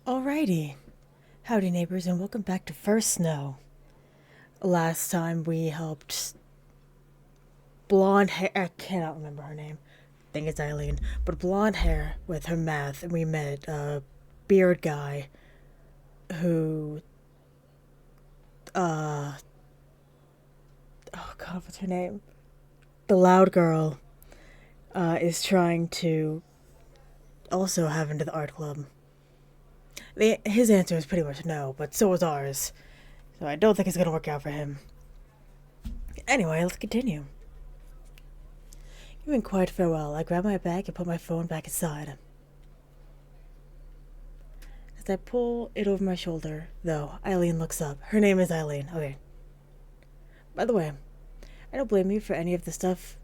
Alrighty. Howdy Neighbors and welcome back to First Snow. Last time we helped blonde hair, I cannot remember her name. I think it's Eileen. But blonde hair with her math, and we met a beard guy who, oh god, what's her name? The loud girl, is trying to also have into the art club. His answer is pretty much no, but so was ours. So I don't think it's gonna work out for him. Anyway, let's continue. Giving quiet farewell, I grab my bag and put my phone back aside. As I pull it over my shoulder, though, Eileen looks up. Her name is Eileen. Okay. By the way, I don't blame you for any of the stuff.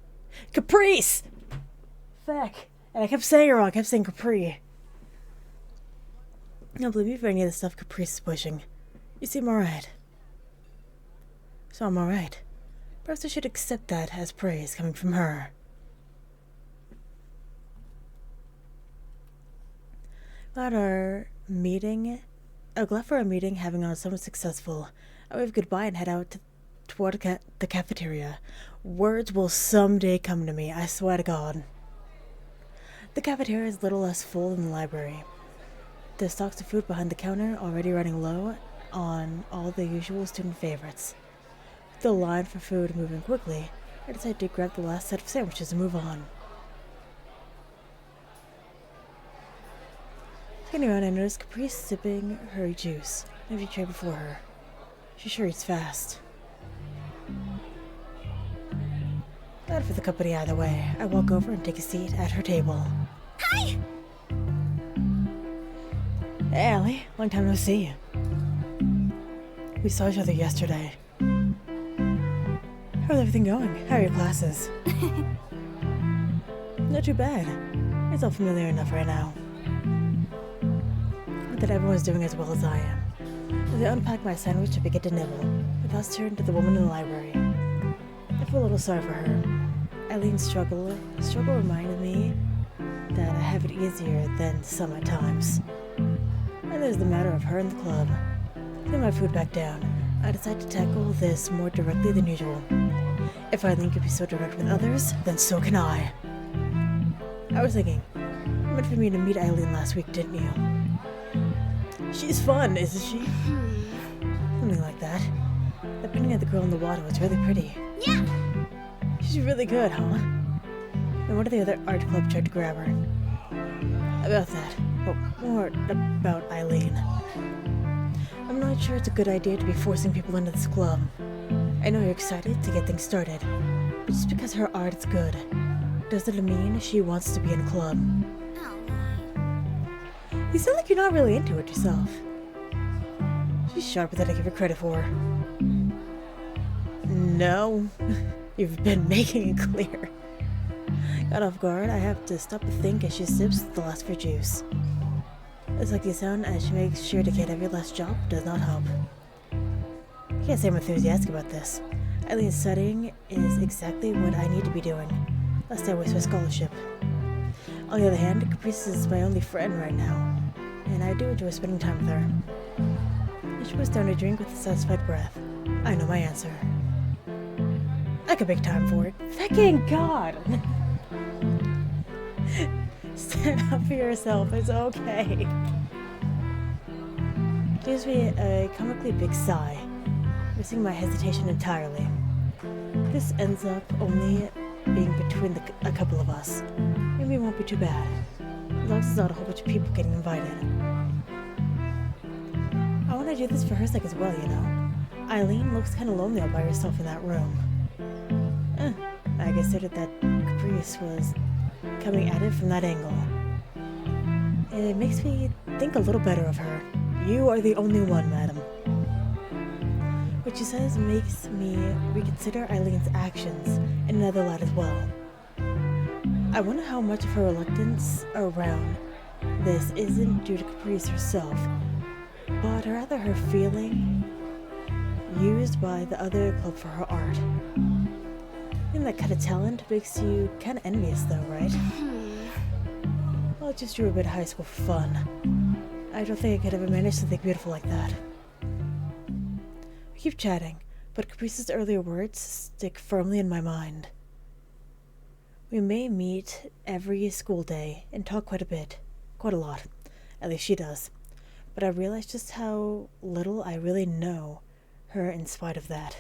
Caprice! Feck. And I kept saying it wrong. I kept saying Capri. I don't blame you for any of the stuff Caprice is pushing. You seem alright. So I'm alright. Perhaps I should accept that as praise coming from her. Glad for our meeting having on somewhat successful. I wave goodbye and head out toward the cafeteria. Words will someday come to me, I swear to God. The cafeteria is a little less full than the library. There's stocks of food behind the counter, already running low on all the usual student favorites. With the line for food moving quickly, I decided to grab the last set of sandwiches and move on. Looking around, I noticed Caprice sipping her juice, an empty tray before her. She sure eats fast. Glad for the company either way. I walk over and take a seat at her table. Hi! Hey, Allie. Long time no see. We saw each other yesterday. How's everything going? How are your classes? Not too bad. It's all familiar enough right now. Not that everyone's doing as well as I am. As I unpack my sandwich to begin to nibble, my thoughts turn to the woman in the library. I feel a little sorry for her. Eileen's struggle reminded me that I have it easier than some at times. And there's the matter of her in the club. Putting my food back down, I decide to tackle this more directly than usual. If Eileen could be so direct with others, then so can I. I was thinking, you meant for me to meet Eileen last week, didn't you? She's fun, isn't she? Something like that. The painting of the girl in the water was really pretty. Yeah! She's really good, huh? And one of the other art club tried to grab her. About that, but more about Eileen. I'm not sure it's a good idea to be forcing people into this club. I know you're excited to get things started, but just because her art is good, doesn't mean she wants to be in a club. You sound like you're not really into it yourself. She's sharper than I give her credit for. No, you've been making it clear. Got off guard, I have to stop and think as she sips the last of her juice. It's like the sound as she makes sure to get every last drop does not help. I can't say I'm enthusiastic about this. Eileen's studying is exactly what I need to be doing, lest I waste my scholarship. On the other hand, Caprice is my only friend right now, and I do enjoy spending time with her. She puts down a drink with a satisfied breath. I know my answer. I could make time for it. Thanking God! Stand up for yourself, it's okay. She gives me a comically big sigh, missing my hesitation entirely. This ends up only being between a couple of us. Maybe it won't be too bad, as long as there's not a whole bunch of people getting invited. I want to do this for her sake as well, you know. Eileen looks kind of lonely all by herself in that room. I considered that Caprice was coming at it from that angle. It makes me think a little better of her. You are the only one, madam. What she says makes me reconsider Eileen's actions in another light as well. I wonder how much of her reluctance around this isn't due to Caprice herself, but rather her feeling used by the other club for her art. And that kind of talent makes you kind of envious though, right? Well, I just drew a bit of high school for fun. I don't think I could ever manage something beautiful like that. We keep chatting, but Caprice's earlier words stick firmly in my mind. We may meet every school day and talk quite a lot. At least she does. But I realize just how little I really know her in spite of that.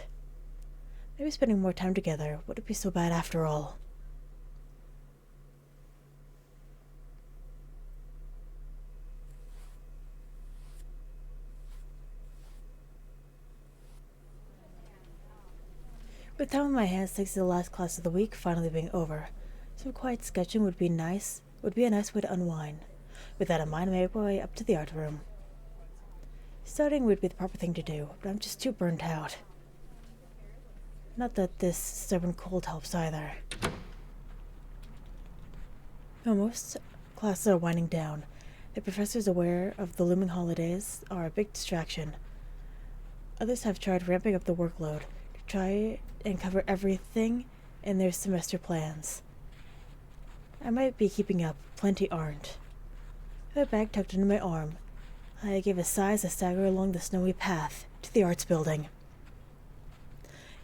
Maybe spending more time together wouldn't be so bad after all. With time on my hands thanks to the last class of the week finally being over, some quiet sketching would be a nice way to unwind. With that in mind, I made my way up to the art room. Studying would be the proper thing to do, but I'm just too burnt out. Not that this stubborn cold helps either. Now, most classes are winding down. The professors aware of the looming holidays are a big distraction. Others have tried ramping up the workload to try and cover everything in their semester plans. I might be keeping up, plenty aren't. With my bag tucked under my arm, I gave a sigh as I staggered along the snowy path to the arts building.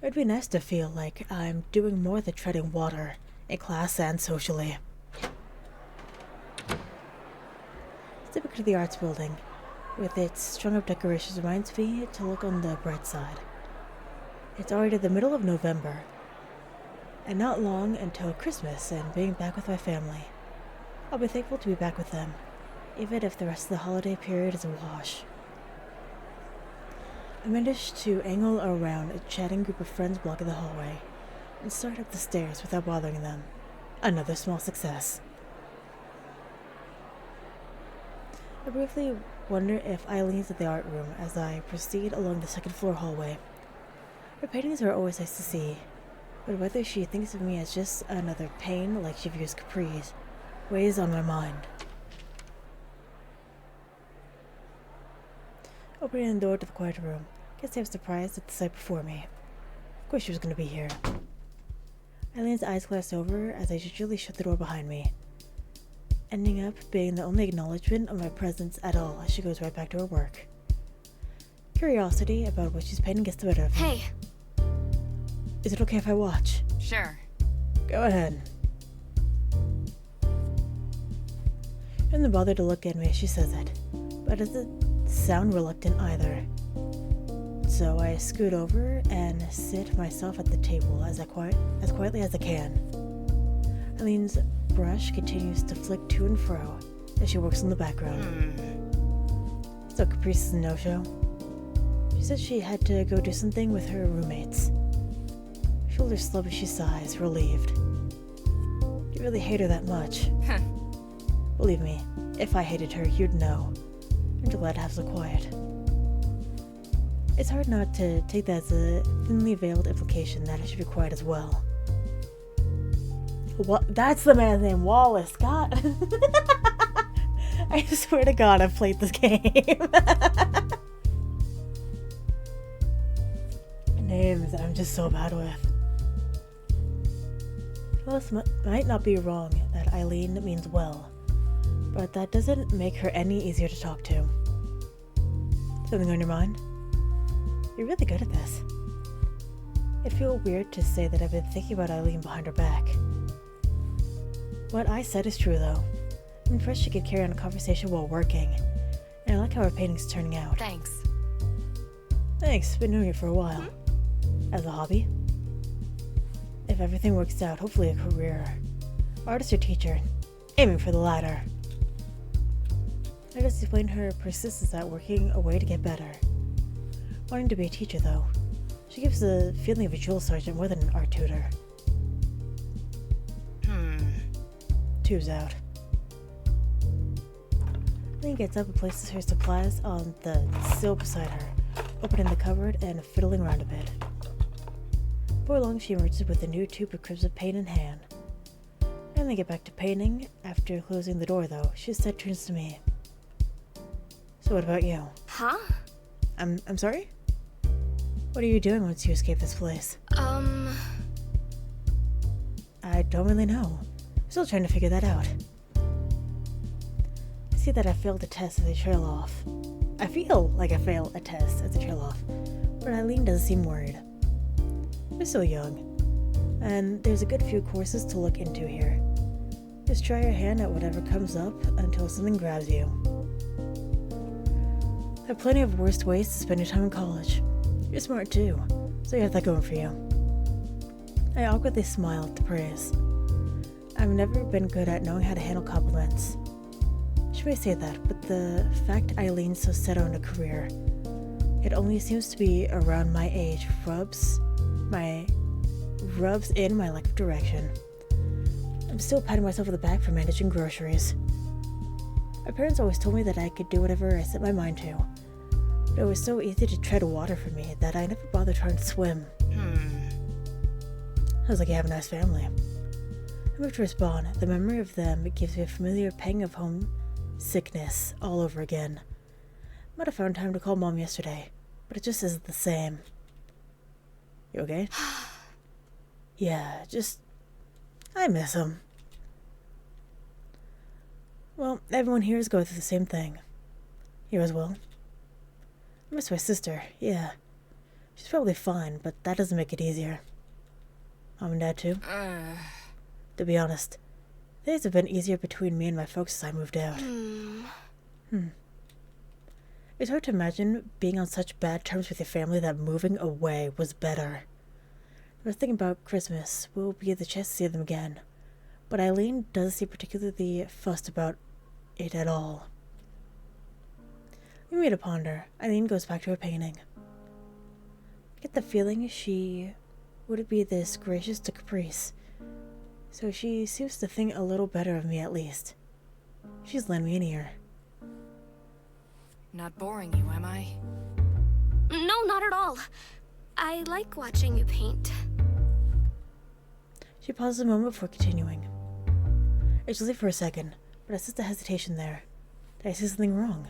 It would be nice to feel like I'm doing more than treading water, in class and socially. Stepping to the arts building, with its strung-up decorations, reminds me to look on the bright side. It's already the middle of November, and not long until Christmas and being back with my family. I'll be thankful to be back with them, even if the rest of the holiday period is a wash. I managed to angle around a chatting group of friends blocking the hallway and start up the stairs without bothering them. Another small success. I briefly wonder if Eileen's in the art room as I proceed along the second floor hallway. Her paintings are always nice to see, but whether she thinks of me as just another pain like she views Caprice weighs on my mind. Opening the door to the quiet room, guess I was surprised at the sight before me. Of course she was going to be here. Eileen's eyes glanced over as I gingerly shut the door behind me, ending up being the only acknowledgement of my presence at all as she goes right back to her work. Curiosity about what she's painting gets the better of me. Hey! Is it okay if I watch? Sure. Go ahead. She doesn't bother to look at me as she says it, but doesn't sound reluctant either. So I scoot over and sit myself at the table as quietly as I can. Eileen's brush continues to flick to and fro as she works in the background. So Caprice is a no-show. She said she had to go do something with her roommates. Shoulders slump as she sighs, relieved. You really hate her that much. Believe me, if I hated her, you'd know. I'm glad to have so quiet. It's hard not to take that as a thinly veiled implication that I should be quiet as well. What? That's the man's name, Wallace. God. I swear to God, I've played this game. Names I'm just so bad with. Wallace might not be wrong that Eileen means well, but that doesn't make her any easier to talk to. Something on your mind? You're really good at this. It'd feel weird to say that I've been thinking about Eileen behind her back. What I said is true, though. I'm impressed she could carry on a conversation while working, and I like how her painting's turning out. Thanks. Thanks, been doing it for a while. As a hobby? If everything works out, hopefully a career. Artist or teacher, aiming for the latter. I just explained her persistence at working a way to get better. Wanting to be a teacher, though. She gives the feeling of a drill sergeant more than an art tutor. Tube's out. Eileen gets up and places her supplies on the sill beside her, opening the cupboard and fiddling around a bit. Before long, she emerges with a new tube of crimson paint in hand. And they get back to painting. After closing the door, though, she instead turns to me. So what about you? Huh? I'm sorry? What are you doing once you escape this place? I don't really know. I'm still trying to figure that out. I see see that I failed a test as I trail off. I feel like I failed a test as I trail off, but Eileen doesn't seem worried. We're still young, and there's a good few courses to look into here. Just try your hand at whatever comes up until something grabs you. There are plenty of worse ways to spend your time in college. You're smart too, so you have that going for you. I awkwardly smile at the praise. I've never been good at knowing how to handle compliments. She may say that, but the fact Eileen's so set on a career, it only seems to be around my age, rubs in my lack of direction. I'm still patting myself on the back for managing groceries. My parents always told me that I could do whatever I set my mind to. But it was so easy to tread water for me that I never bothered trying to swim. Sounds like you have a nice family. I moved to respond. The memory of them gives me a familiar pang of homesickness all over again. Might have found time to call Mom yesterday, but it just isn't the same. You okay? Yeah, I miss him. Well, everyone here is going through the same thing. You as well? I miss my sister, yeah. She's probably fine, but that doesn't make it easier. Mom and Dad too? To be honest, things have been easier between me and my folks since I moved out. It's hard to imagine being on such bad terms with your family that moving away was better. I was thinking about Christmas will be the chance to see them again, but Eileen doesn't seem particularly fussed about it at all. We meet to ponder. Eileen goes back to her painting. I get the feeling she wouldn't be this gracious to Caprice, so she seems to think a little better of me at least. She's lent me an ear. Not boring you, am I? No, not at all. I like watching you paint. She pauses a moment before continuing. I just leave for a second, but I sense the hesitation there. Did I say something wrong?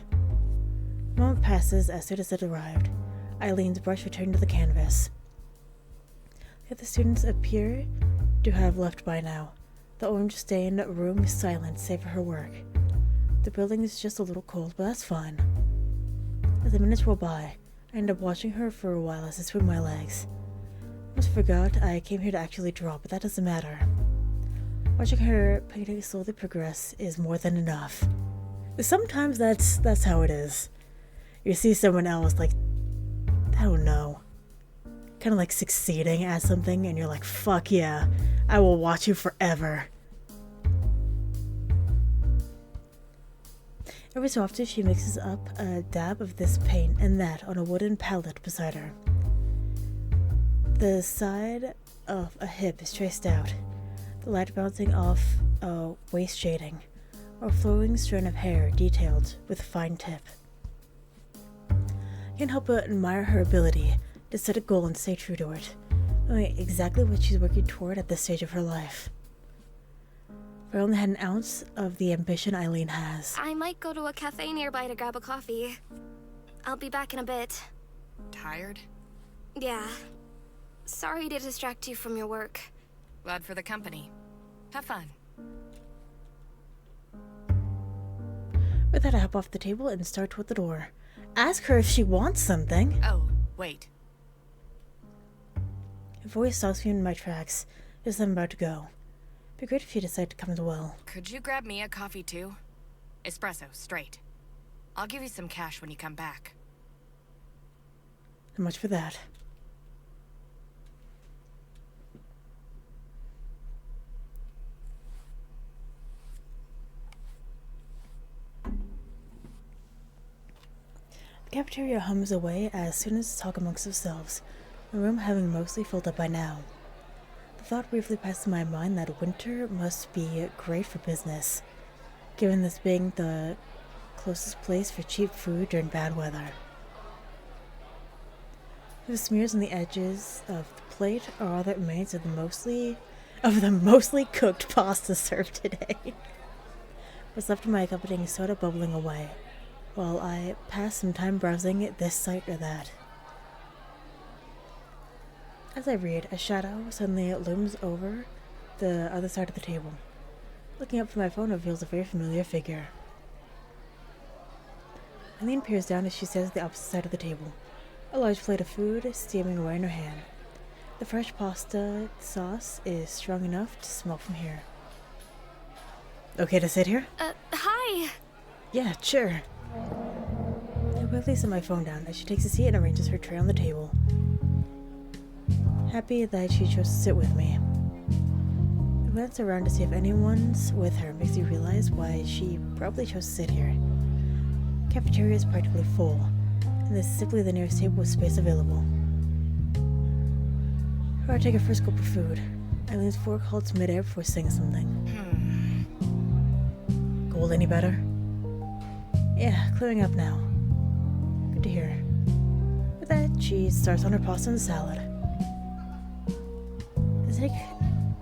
A moment passes as soon as it arrived. Eileen's brush returned to the canvas. The other students appear to have left by now. The orange-stained room is silent save for her work. The building is just a little cold, but that's fine. As the minutes roll by, I end up watching her for a while as I swing my legs. I almost forgot I came here to actually draw, but that doesn't matter. Watching her painting slowly progress is more than enough. Sometimes that's how it is. You see someone else, like, I don't know, kind of like succeeding at something, and you're like, fuck yeah, I will watch you forever. Every so often she mixes up a dab of this paint and that on a wooden palette beside her. The side of a hip is traced out, the light bouncing off a waist shading, or a flowing strand of hair detailed with a fine tip. I can't help but admire her ability to set a goal and stay true to it, knowing exactly what she's working toward at this stage of her life. If I only had an ounce of the ambition Eileen has. I might go to a cafe nearby to grab a coffee. I'll be back in a bit. Tired? Yeah. Sorry to distract you from your work. Glad for the company. Have fun. With that, I hop off the table and start toward the door. Ask her if she wants something. Oh, wait. Her voice stops me in my tracks, just as I'm about to go. Be great if you decide to come as well. Could you grab me a coffee too? Espresso, straight. I'll give you some cash when you come back. So much for that. The cafeteria hums away as students talk amongst themselves, the room having mostly filled up by now. The thought briefly passed in my mind that winter must be great for business, given this being the closest place for cheap food during bad weather. The smears on the edges of the plate are all that remains of the mostly cooked pasta served today. What's left of my accompanying soda bubbling away, while I pass some time browsing this site or that. As I read, a shadow suddenly looms over the other side of the table. Looking up from my phone reveals a very familiar figure. Eileen peers down as she stands at the opposite side of the table. A large plate of food steaming away in her hand. The fresh pasta sauce is strong enough to smell from here. Okay to sit here? Hi. Yeah, sure. I quickly set my phone down as she takes a seat and arranges her tray on the table. Happy that she chose to sit with me. I glance around to see if anyone's with her makes me realize why she probably chose to sit here. The cafeteria is practically full, and this is simply the nearest table with space available. Before I take a first gulp of food, Eileen's fork halts midair before saying something. Cold any better? Yeah, clearing up now. Good to hear. With that, she starts on her pasta and salad. I take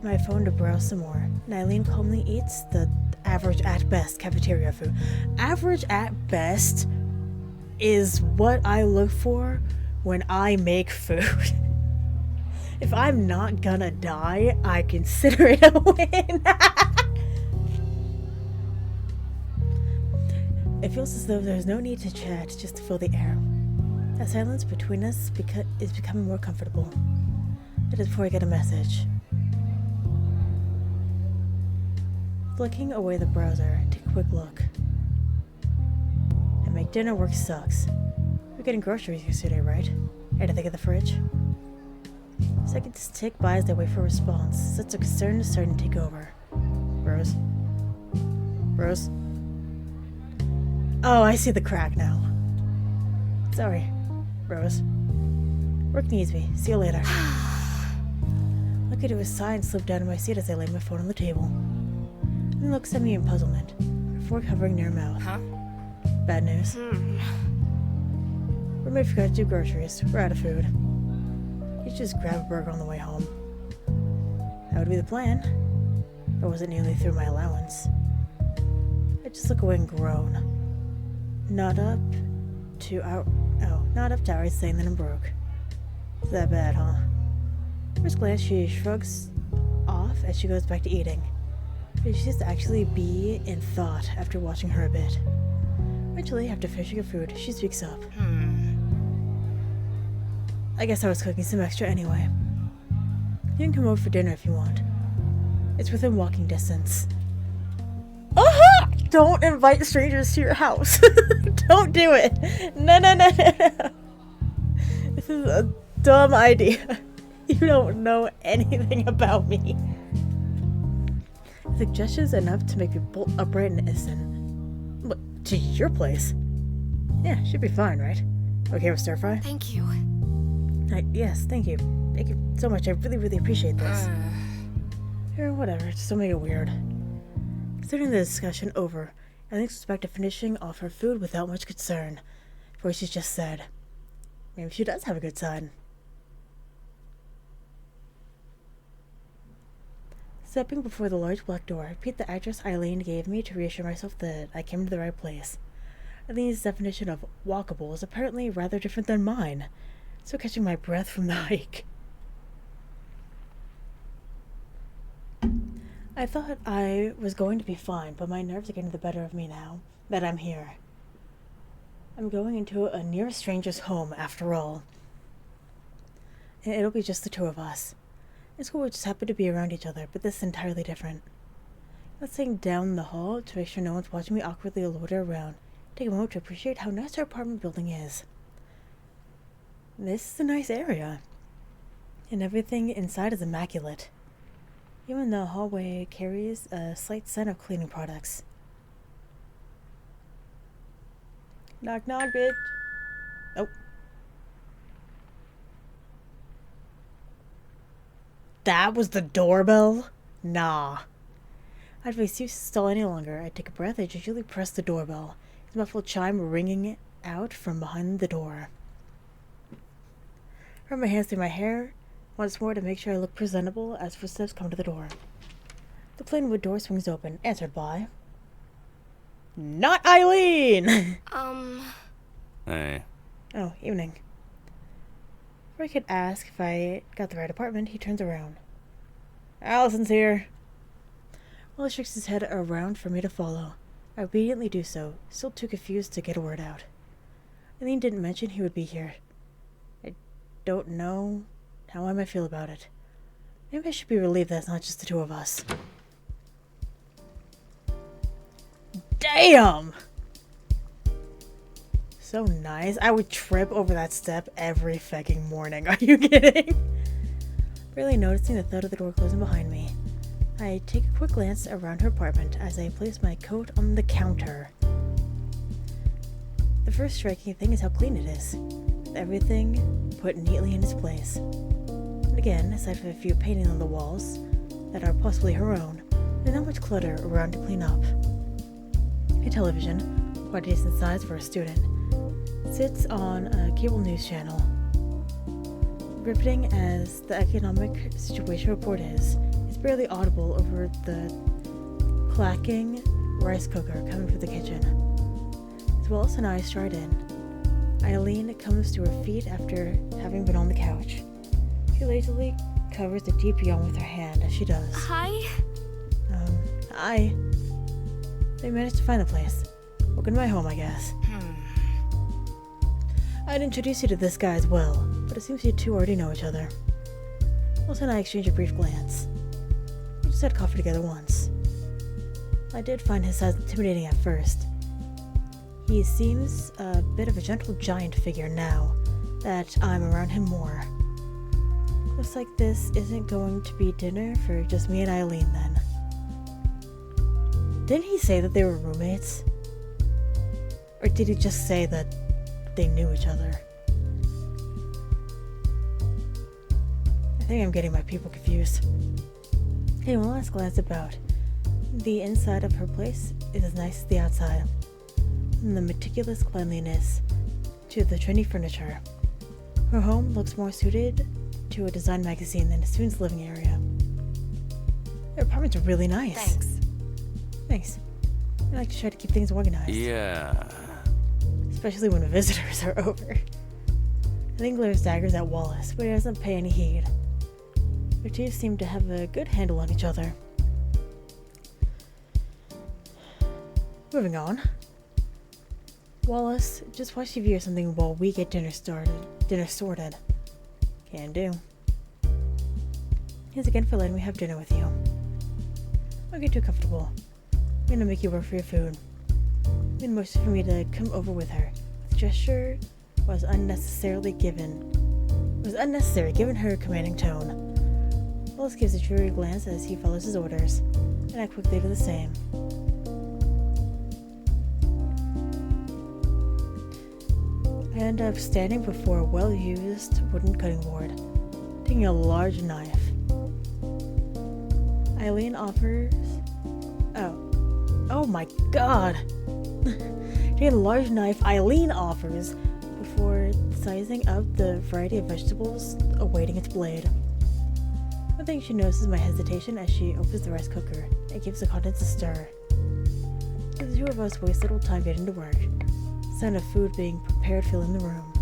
my phone to browse some more, and Eileen calmly eats the average at best cafeteria food. Average at best is what I look for when I make food. If I'm not gonna die, I consider it a win. It feels as though there's no need to chat just to fill the air. The silence between us is becoming more comfortable. That is before I get a message. Flicking away the browser, take a quick look. I make dinner work sucks. We're getting groceries yesterday, right? Anything in the fridge? Seconds tick by as they wait for a response. Such a concern is starting to take over. Rose? Rose? Oh, I see the crack now. Sorry, Rose. Work needs me. See you later. Look into his sigh and slip down to my seat as I lay my phone on the table. And looks at me in puzzlement, her fork hovering near her mouth. Huh? Bad news. Roommate forgot to do groceries. We're out of food. You should just grab a burger on the way home. That would be the plan. But I wasn't nearly through my allowance. I just look away and groan. Not up to outright saying that I'm broke. It's that bad, huh? First glance, she shrugs off as she goes back to eating. But she seems to actually be in thought after watching her a bit. Eventually, after finishing her food, she speaks up. I guess I was cooking some extra anyway. You can come over for dinner if you want. It's within walking distance. Don't invite strangers to your house. Don't do it. No. This is a dumb idea. You don't know anything about me. The gesture's enough to make me bolt upright and listen. What, to your place? Yeah, should be fine, right? Okay with stir fry? Thank you. Yes, thank you. Thank you so much. I really appreciate this. Or whatever, just don't make it weird. Considering the discussion over, I think she's back to finishing off her food without much concern. For she's just said, maybe she does have a good side. Stepping before the large black door, I repeat the address Eileen gave me to reassure myself that I came to the right place. Eileen's definition of walkable is apparently rather different than mine, so catching my breath from the hike. I thought I was going to be fine, but my nerves are getting the better of me now that I'm here. I'm going into a near stranger's home, after all. And it'll be just the two of us. In school, we just happen to be around each other, but this is entirely different. Let's sitting down the hall to make sure no one's watching me awkwardly loiter around. Take a moment to appreciate how nice our apartment building is. This is a nice area. And everything inside is immaculate. Even the hallway carries a slight scent of cleaning products. Knock knock, bitch. Oh. That was the doorbell? Nah. I'd refuse to stall any longer. I'd take a breath and gingerly press the doorbell, his muffled chime ringing out from behind the door. Run my hands through my hair once more to make sure I look presentable as footsteps come to the door. The plain wood door swings open, answered by... Not Eileen! Hey. Oh, evening. Before I could ask if I got the right apartment, he turns around. Allison's here. While he shakes his head around for me to follow, I obediently do so, still too confused to get a word out. Eileen didn't mention he would be here. I don't know how I might feel about it. Maybe I should be relieved that it's not just the two of us. Damn! So nice. I would trip over that step every fucking morning. Are you kidding? Barely noticing the thud of the door closing behind me, I take a quick glance around her apartment as I place my coat on the counter. The first striking thing is how clean it is, with everything put neatly in its place. And again, aside from a few paintings on the walls that are possibly her own, there's not much clutter around to clean up. A television, quite a decent size for a student, sits on a cable news channel. Riveting as the economic situation report is, it's barely audible over the clacking rice cooker coming from the kitchen. As Wallace and I stride in, Eileen comes to her feet after having been on the couch. She lazily covers a deep yawn with her hand as she does. Hi? Hi. They managed to find the place. Welcome to my home, I guess. I'd introduce you to this guy as well, but it seems you two already know each other. Wallace and I exchange a brief glance. We just had coffee together once. I did find his size intimidating at first. He seems a bit of a gentle giant figure now that I'm around him more. Looks like this isn't going to be dinner for just me and Eileen then. Didn't he say that they were roommates? Or did he just say that they knew each other? I think I'm getting my people confused. Hey, one last glance about. The inside of her place is as nice as the outside. From the meticulous cleanliness to the trendy furniture. Her home looks more suited to a design magazine than a student's living area. Her apartment's really nice. Thanks. I like to try to keep things organized. Yeah. Especially when visitors are over. Eileen glares daggers at Wallace, but he doesn't pay any heed. The two seem to have a good handle on each other. Moving on. Wallace, just watch TV or something while we get dinner sorted. Can do. Thanks again for letting me have dinner with you. Don't get too comfortable. I'm gonna make you work for your food. It made most for me to come over with her. The gesture was unnecessary given her commanding tone. Wallace gives a dreary glance as he follows his orders, and I quickly do the same. I end up standing before a well-used wooden cutting board, taking a large knife. Eileen offers... Oh my god! Taking a large knife Eileen offers before sizing up the variety of vegetables awaiting its blade. One thing she notices my hesitation as she opens the rice cooker and gives the contents a stir. The two of us waste little time getting to work. The sound of food being prepared filling the room.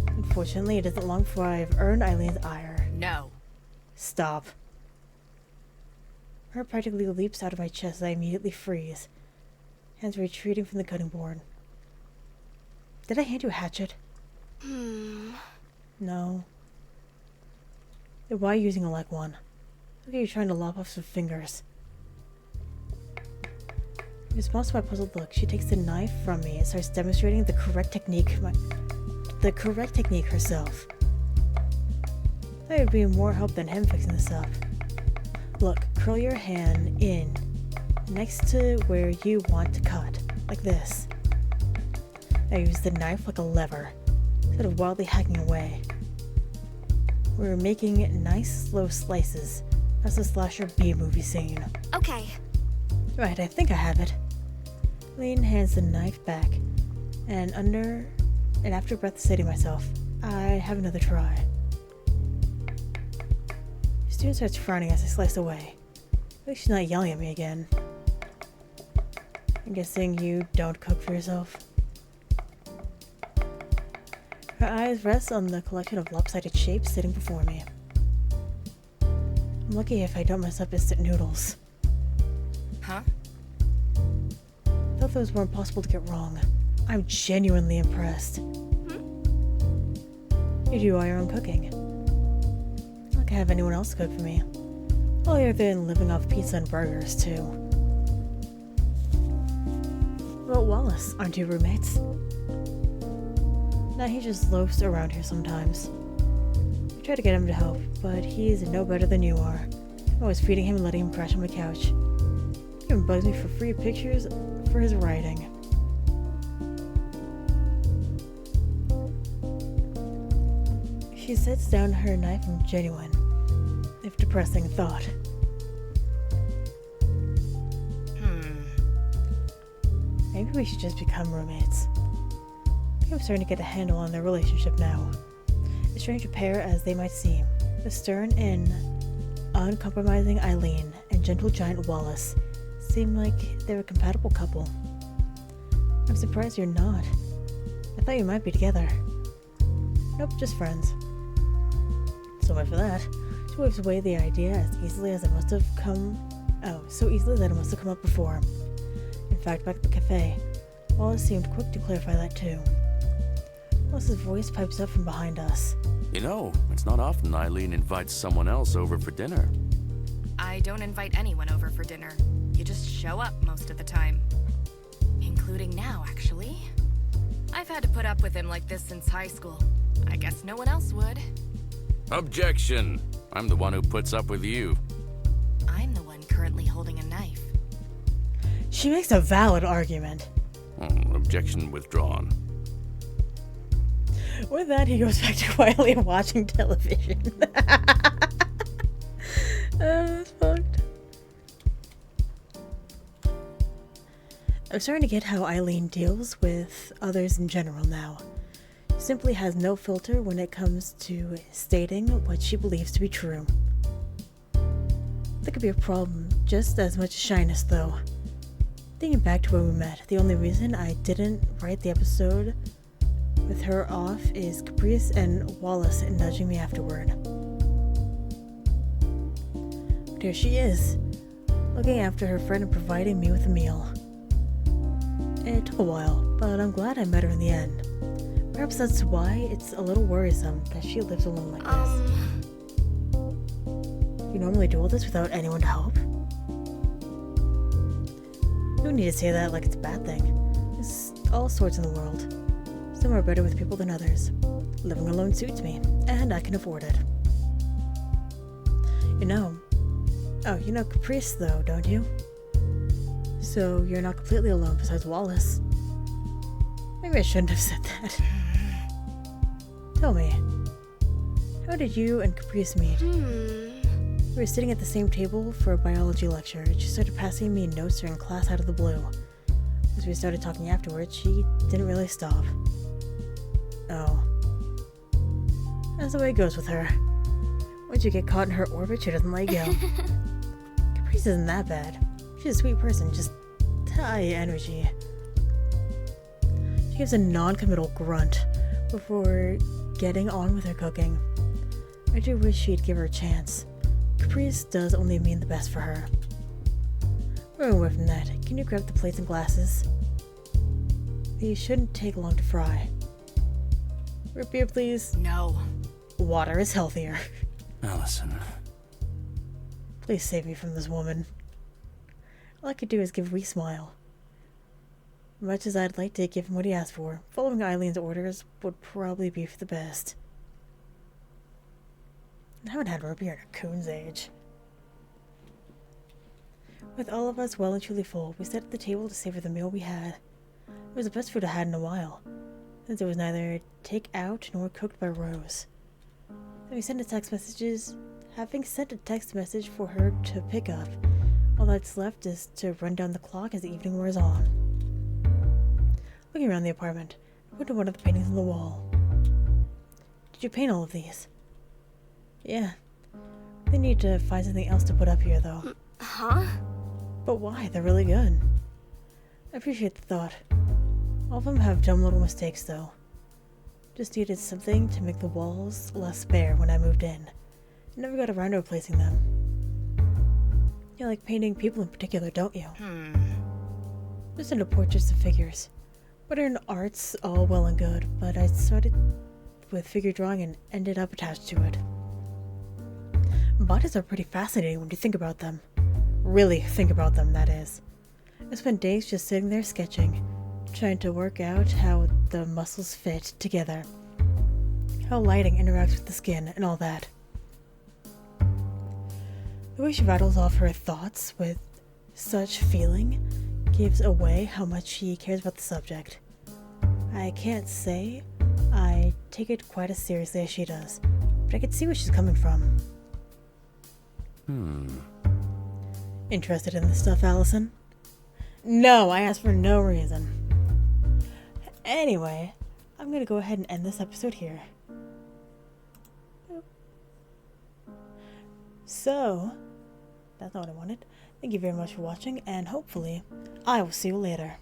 Unfortunately, it isn't long before I've earned Eileen's ire. No. Stop. Her practically leaps out of my chest as I immediately freeze, hands retreating from the cutting board. Did I hand you a hatchet? No. Then why are you using a like one? Look at you trying to lop off some fingers. In response to my puzzled look, she takes the knife from me and starts demonstrating the correct technique herself. That would be more help than him fixing this up. Look, curl your hand in next to where you want to cut, like this. Now use the knife like a lever, instead of wildly hacking away. We're making nice slow slices. That's a slasher B-movie scene. Okay. Right, I think I have it. Eileen hands the knife back, and after a breath say to myself, I have another try. The student starts frowning as I slice away. At least she's not yelling at me again. I'm guessing you don't cook for yourself? Her eyes rest on the collection of lopsided shapes sitting before me. I'm lucky if I don't mess up instant noodles. Huh? I thought those weren't possible to get wrong. I'm genuinely impressed. You do all your own cooking. Not like I have anyone else cook for me. Other than living off pizza and burgers, too. Well, Wallace, aren't you roommates? Nah, he just loafs around here sometimes. I try to get him to help, but he's no better than you are. I'm always feeding him and letting him crash on my couch. He even bugs me for free pictures for his writing. She sets down her knife and genuine, if depressing, thought. Maybe we should just become roommates. I think I'm starting to get a handle on their relationship now. A strange pair as they might seem, the stern and uncompromising Eileen and gentle giant Wallace seem like they're a compatible couple. I'm surprised you're not. I thought you might be together. Nope, just friends. So much for that. She waves away the idea as easily as it must have come. Oh, so easily that it must have come up before. In fact, back at the cafe, Wallace seemed quick to clarify that too. Wallace's voice pipes up from behind us. You know, it's not often Eileen invites someone else over for dinner. I don't invite anyone over for dinner. You just show up most of the time. Including now, actually. I've had to put up with him like this since high school. I guess no one else would. Objection! I'm the one who puts up with you. I'm the one currently holding a knife. She makes a valid argument. Objection withdrawn. With that, he goes back to quietly watching television. That's fucked. I'm starting to get how Eileen deals with others in general now. She simply has no filter when it comes to stating what she believes to be true. That could be a problem, just as much as shyness, though. Thinking back to when we met, the only reason I didn't write the episode with her off is Caprice and Wallace nudging me afterward. But here she is, looking after her friend and providing me with a meal. It took a while, but I'm glad I met her in the end. Perhaps that's why it's a little worrisome that she lives alone like this. You normally do all this without anyone to help? You don't need to say that like it's a bad thing. There's all sorts in the world. Some are better with people than others. Living alone suits me, and I can afford it. You know Caprice though, don't you? So you're not completely alone besides Wallace. Maybe I shouldn't have said that. Tell me, how did you and Caprice meet? We were sitting at the same table for a biology lecture, and she started passing me notes during class out of the blue. As we started talking afterwards, she didn't really stop. Oh. That's the way it goes with her. Once you get caught in her orbit, she doesn't let you go. Caprice isn't that bad. She's a sweet person, just high energy. She gives a non-committal grunt before getting on with her cooking. I do wish she'd give her a chance. Caprice does only mean the best for her. Moving away from that, can you grab the plates and glasses? These shouldn't take long to fry. Root beer, please. No. Water is healthier. Allison. Please save me from this woman. All I could do is give a wee smile. Much as I'd like to give him what he asked for, following Eileen's orders would probably be for the best. I haven't had root beer in a coon's age. With all of us well and truly full, we sat at the table to savor the meal we had. It was the best food I had in a while, since it was neither take-out nor cooked by Rose. Then we sent having sent a text message for her to pick up. All that's left is to run down the clock as the evening wears on. Looking around the apartment, I went to one of the paintings on the wall. Did you paint all of these? Yeah. They need to find something else to put up here, though. Huh? But why? They're really good. I appreciate the thought. All of them have dumb little mistakes, though. Just needed something to make the walls less bare when I moved in. Never got around to replacing them. You like painting people in particular, don't you? Just into portraits of figures. Modern art's all well and good, but I started with figure drawing and ended up attached to it. Bodies are pretty fascinating when you think about them. Really think about them, that is. I spent days just sitting there sketching, trying to work out how the muscles fit together, how lighting interacts with the skin, and all that. The way she rattles off her thoughts with such feeling gives away how much she cares about the subject. I can't say I take it quite as seriously as she does, but I can see where she's coming from. Interested in this stuff, Allison? No, I asked for no reason. Anyway, I'm gonna go ahead and end this episode here. So, that's not what I wanted. Thank you very much for watching, and hopefully, I will see you later.